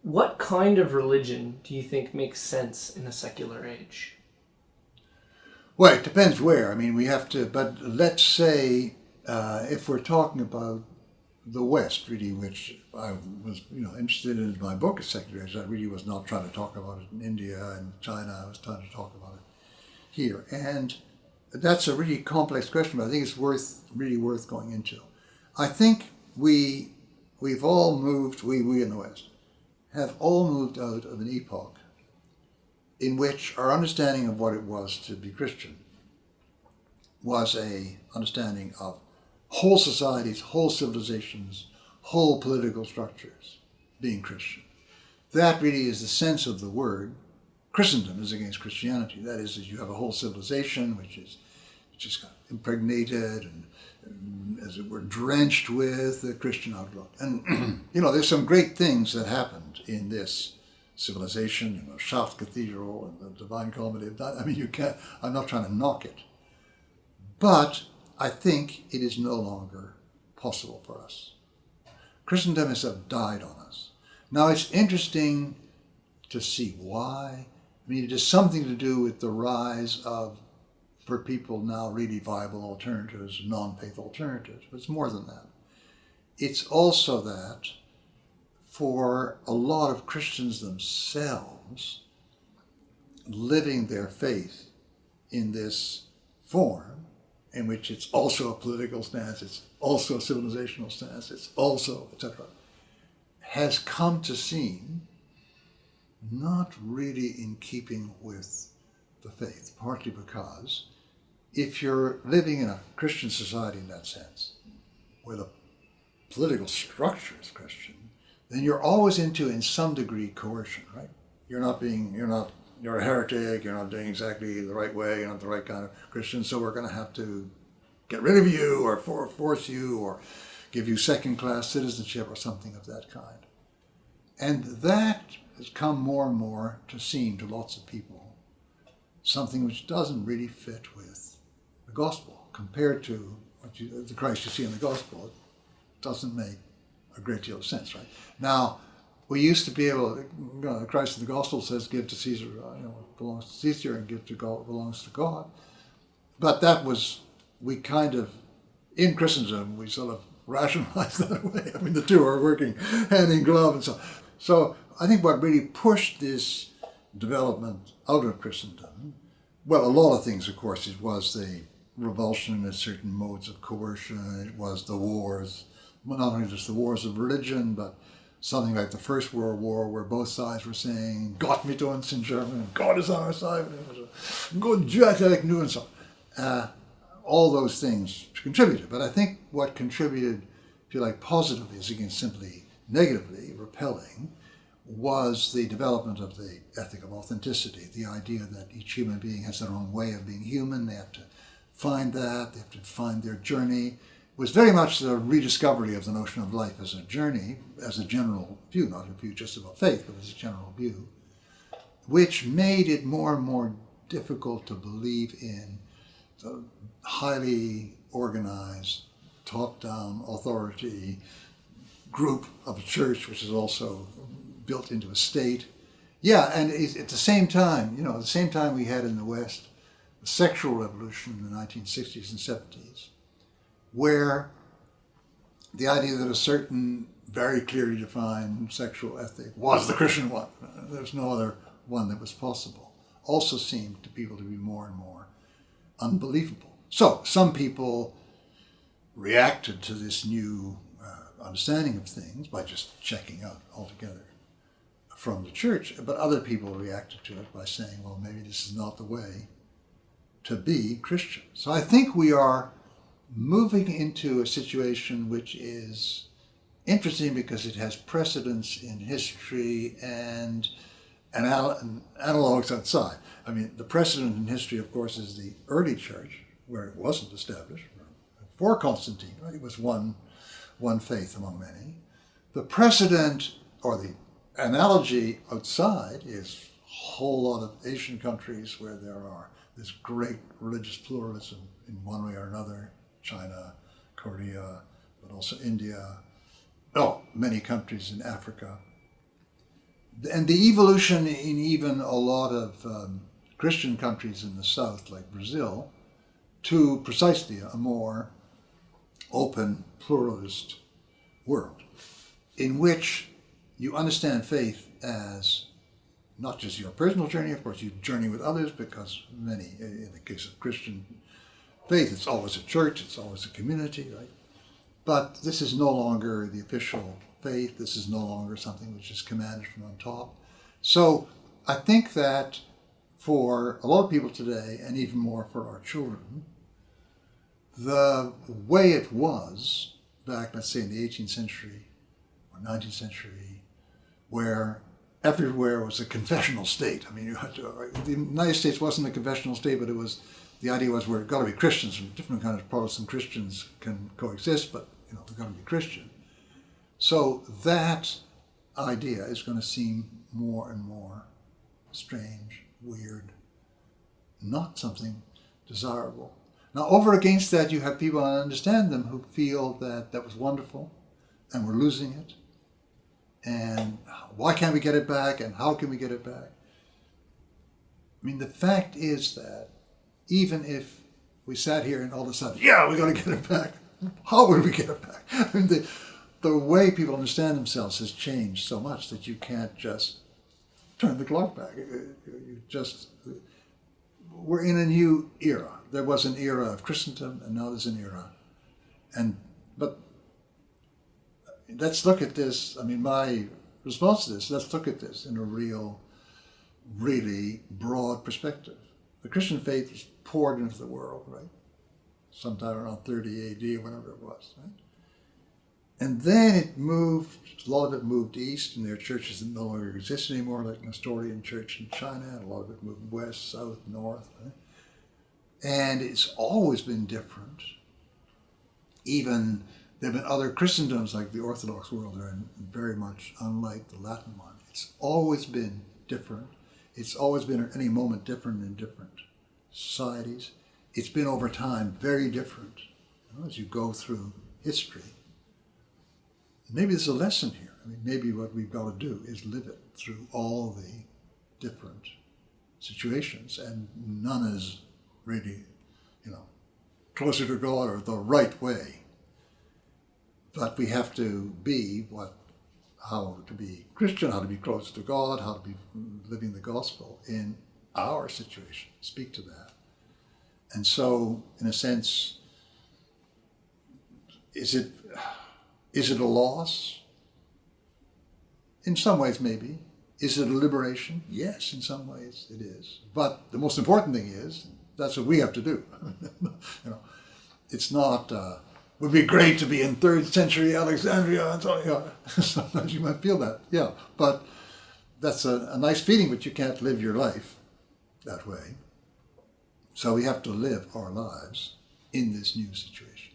What kind of religion do you think makes sense in a secular age? Well, it depends where. I mean, we have to, but let's say if we're talking about the West, really, which I was, interested in my book as secular age, I really was not trying to talk about it in India and China. I was trying to talk about it here. And that's a really complex question, but I think it's really worth going into. I think we've all moved, we in the West, have all moved out of an epoch in which our understanding of what it was to be Christian was a understanding of whole societies, whole civilizations, whole political structures being Christian. That really is the sense of the word. Christendom is against Christianity. That is you have a whole civilization which is kind of impregnated and, as it were, drenched with the Christian outlook. And, there's some great things that happened in this civilization, Chartres Cathedral and the Divine Comedy. I mean, I'm not trying to knock it. But I think it is no longer possible for us. Christendom has died on us. Now, it's interesting to see why. I mean, it has something to do with the rise of, for people now, really viable alternatives, non-faith alternatives. But it's more than that. It's also that for a lot of Christians themselves, living their faith in this form, in which it's also a political stance, it's also a civilizational stance, it's also, etc., has come to seem not really in keeping with the faith, partly because if you're living in a Christian society in that sense, where the political structure is Christian, then you're always into, in some degree, coercion, right? You're a heretic, you're not doing exactly the right way, you're not the right kind of Christian, so we're going to have to get rid of you or force you or give you second-class citizenship or something of that kind. And that has come more and more to seem to lots of people something which doesn't really fit with the gospel. Compared to the Christ you see in the gospel, it doesn't make a great deal of sense, right? Now, we used to be able to, Christ in the gospel says, give to Caesar what belongs to Caesar and give to God what belongs to God. But that was, we kind of, in Christendom, we sort of rationalized that away. I mean, the two are working hand in glove and so on. So I think what really pushed this development out of Christendom, well, a lot of things, of course, it was the revulsion at certain modes of coercion, it was the wars, well, not only just the wars of religion, but something like the First World War, where both sides were saying, Gott mit uns in German, God is on our side, good Dieu est avec nous, and so on. All those things contributed. But I think what contributed, if you like, positively, as against simply negatively, repelling, was the development of the ethic of authenticity, the idea that each human being has their own way of being human. They have to find that, they have to find their journey. It was very much the rediscovery of the notion of life as a journey, as a general view, not a view just about faith, but as a general view, which made it more and more difficult to believe in the highly organized, top-down authority group of a church, which is also built into a state. Yeah, and at the same time, we had in the West the sexual revolution in the 1960s and 70s, where the idea that a certain very clearly defined sexual ethic was the Christian one, there's no other one that was possible, also seemed to people to be more and more unbelievable. So some people reacted to this new understanding of things by just checking out altogether from the church, but other people reacted to it by saying, well, maybe this is not the way to be Christian. So I think we are moving into a situation which is interesting because it has precedents in history and analogs outside. I mean, the precedent in history, of course, is the early church, where it wasn't established. Before Constantine, right? It was one faith among many. The precedent, or the analogy outside, is a whole lot of Asian countries where there are this great religious pluralism in one way or another. China, Korea, but also India, many countries in Africa. And the evolution in even a lot of Christian countries in the South, like Brazil, to precisely a more open, pluralist world, in which you understand faith as not just your personal journey, of course, you journey with others, because many, in the case of Christian faith, it's always a church, it's always a community, right? But this is no longer the official faith, this is no longer something which is commanded from on top. So I think that for a lot of people today, and even more for our children, the way it was back, let's say, in the 18th century or 19th century, where everywhere was a confessional state. I mean, you had to, the United States wasn't a confessional state, but the idea was we've got to be Christians, and different kinds of Protestant Christians can coexist, but we've got to be Christian. So that idea is going to seem more and more strange, weird, not something desirable. Now, over against that, you have people, and I understand them, who feel that that was wonderful and we're losing it. And why can't we get it back? And how can we get it back? I mean, the fact is that even if we sat here and all of a sudden, yeah, we're going to get it back, how will we get it back? I mean, the way people understand themselves has changed so much that you can't just turn the clock back. We're in a new era. There was an era of Christendom, and now there's an era. But let's look at this. I mean, my response to this, let's look at this in a really broad perspective. The Christian faith was poured into the world, right? Sometime around 30 AD, whenever it was, right? And then it moved, a lot of it moved east, and there are churches that no longer exist anymore, like Nestorian Church in China, and a lot of it moved west, south, north, right? And it's always been different. Even there have been other Christendoms, like the Orthodox world, are very much unlike the Latin one. It's always been different. It's always been at any moment different in different societies. It's been over time very different as you go through history. Maybe there's a lesson here. I mean, maybe what we've got to do is live it through all the different situations, and none is really, closer to God or the right way. But we have to be how to be Christian, how to be close to God, how to be living the gospel in our situation. Speak to that. And so, in a sense, is it a loss? In some ways, maybe. Is it a liberation? Yes, in some ways it is. But the most important thing is, that's what we have to do. It's not, would be great to be in 3rd century Alexandria. And so, sometimes you might feel that, yeah. But that's a nice feeling, but you can't live your life that way. So we have to live our lives in this new situation.